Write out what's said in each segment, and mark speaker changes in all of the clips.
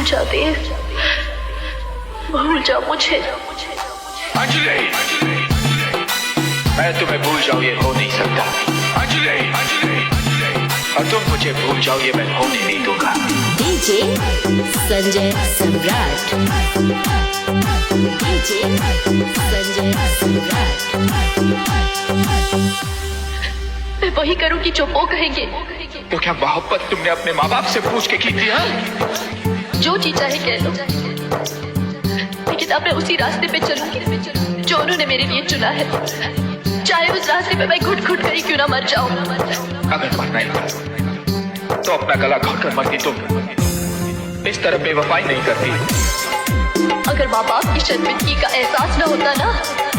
Speaker 1: भूल जाओ देव, भूल जाओ मुझे।
Speaker 2: अंजलि, मैं तुम्हें भूल जाऊं ये हो नहीं सकता। अंजलि, और तुम मुझे भूल जाओ ये मैं होने नहीं दूंगा।
Speaker 3: डीजे संजय सम्राट, डीजे संजय सम्राट।
Speaker 1: मैं वही करूंगी जो वो कहेंगे।
Speaker 2: तो क्या मोहब्बत तुमने अपने माँ बाप से पूछ के की थी? हाँ,
Speaker 1: जो जी चाहे कह लो, लेकिन अब मैं उसी रास्ते पे चलूंगी जो उन्होंने मेरे लिए चुना है, चाहे उस रास्ते पे मैं घुट घुट कर ही क्यों ना मर जाऊं।
Speaker 2: अगर मरना ही था तो अपना गला घोट कर मरती तुम, इस तरह बेवफाई नहीं करती।
Speaker 1: अगर माँ बाप की शर्मिंदगी का एहसास न होता ना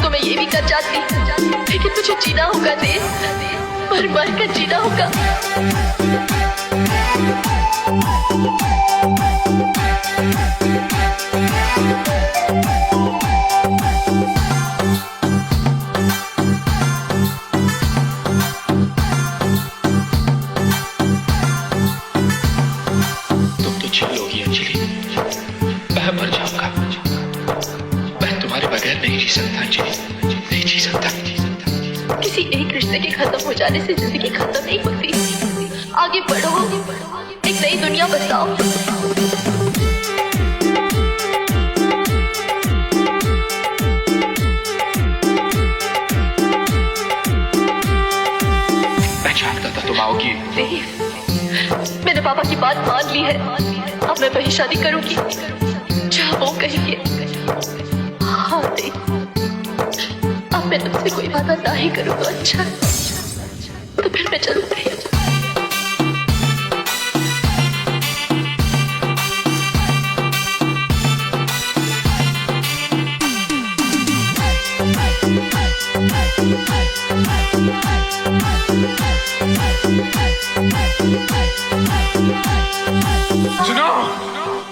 Speaker 1: तो मैं ये भी कर जाती, लेकिन मुझे जीना होगा देव, मर मर कर जीना होगा।
Speaker 2: तुम तो छिल होगी अंजलि, मैं मर जाऊंगा। मैं तुम्हारे बगैर नहीं जी सकता अंजलि, नहीं जी सकता।
Speaker 1: किसी एक रिश्ते के खत्म हो जाने से जिंदगी खत्म नहीं होती। आगे बढ़ो, एक नई दुनिया बसाओ।
Speaker 2: मैं जानता था तुम आओगी।
Speaker 1: देव, मैंने पापा की बात मान ली है, अब मैं वही शादी करूंगी जहाँ वो कहेंगे। हाँ देव, अब मैं तुमसे कोई वादा ना ही करूँ तो अच्छा, तो फिर मैं चलूँ।
Speaker 2: सुनो,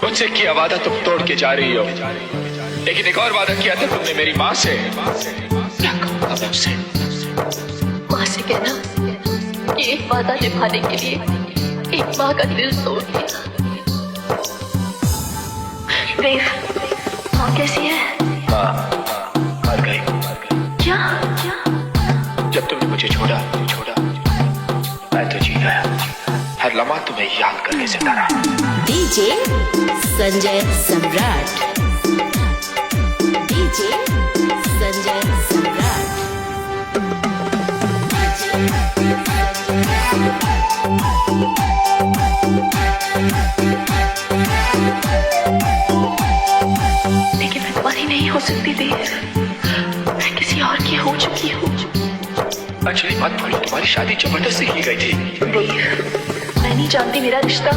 Speaker 2: मुझसे किया वादा तुम तोड़ के जा रही हो, लेकिन एक और वादा किया था तुमने मेरी माँ से। क्या कहूँगा मैं उससे?
Speaker 1: माँ से कहना कि एक वादा निभाने के लिए एक माँ का दिल तोड़ दिया। देव, माँ कैसी है?
Speaker 2: माँ मर गई।
Speaker 1: क्या?
Speaker 2: जब तुमने मुझे छोड़ा मैं तो जी गया। हर लम्हा तुम्हें याद करके जिंदा रहा।
Speaker 3: डीजे संजय सम्राट, डीजे संजय सम्राट।
Speaker 1: लेकिन मैं तुम्हारी नहीं हो सकती देव, मैं किसी और की हो चुकी हूँ।
Speaker 2: अंजलि मत भूलो, तुम्हारी शादी जबरदस्ती की गई थी।
Speaker 1: देव, मैं नहीं जानती मेरा रिश्ता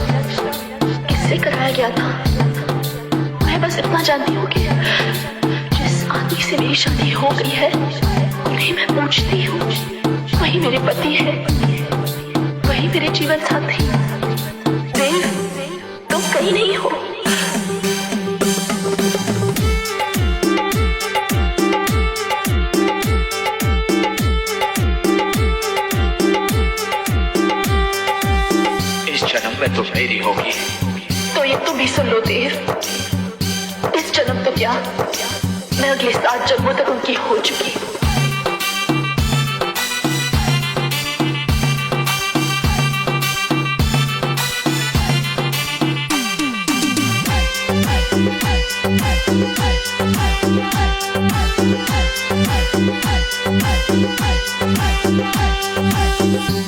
Speaker 1: किससे कराया गया था। मैं बस इतना जानती हूँ कि जिस आदमी से मेरी शादी हो गई है उन्हें मैं पूछती हूँ, वही मेरे पति है, वही मेरे जीवन साथी। देव, तुम कहीं नहीं हो।
Speaker 2: इस जन्म में तुम मेरी होगी।
Speaker 1: तो ये तुम भी सुन लो देव, इस जन्म तो क्या, मैं अगले 7 जन्मों तक उनकी हो चुकी हूँ।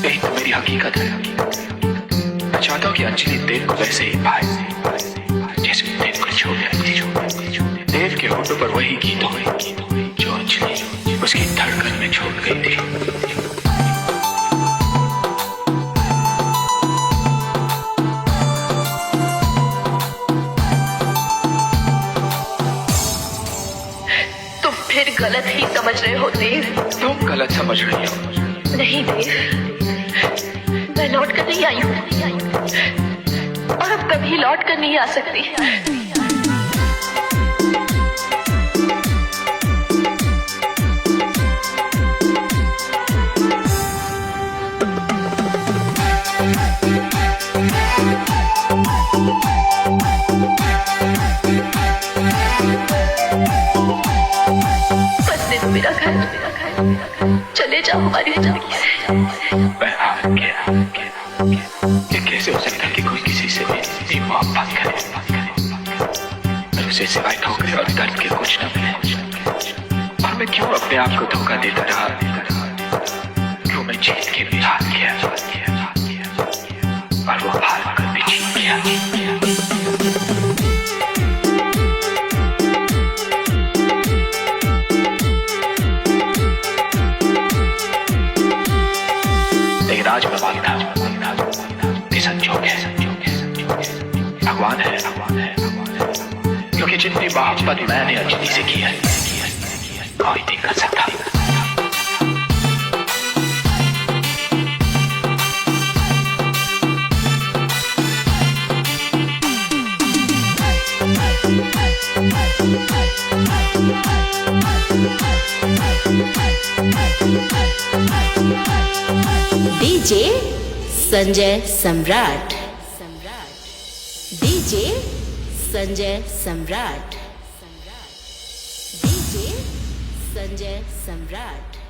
Speaker 2: यही तो मेरी हकीकत है। मैं चाहता हूँ कि अंजलि देव को वैसे ही पाए जैसे देव को छोड़ गई। देव के होठों पर वही गीत हो जो अंजलि उसकी धड़कन में छोड़ गई थी।
Speaker 1: तुम फिर गलत ही समझ रहे हो देव।
Speaker 2: तुम गलत समझ रही हो।
Speaker 1: नहीं देव, मैं लौट कर नहीं आई हूँ और अब कभी लौट कर नहीं आ सकती। जाओ हमारी जिंदगी से।
Speaker 2: मैं हार गया। ये कैसे हो सकता है कि कोई किसी से भी मोहब्बत करे और उसे सिवाय ठोकरे और दर्द के कुछ न मिले? और मैं क्यों अपने आप को धोखा देता रहा? क्यों मैं जीत के भी हार गया और वो हार कर भी जीत गया? लेकिन आज मैं मानता हूं कि संजोग है, भगवान है, क्योंकि जितनी मोहब्बत मैंने अंजलि से की है कोई नहीं कर सकता।
Speaker 3: डीजे संजय सम्राट, डीजे संजय सम्राट, डीजे संजय सम्राट।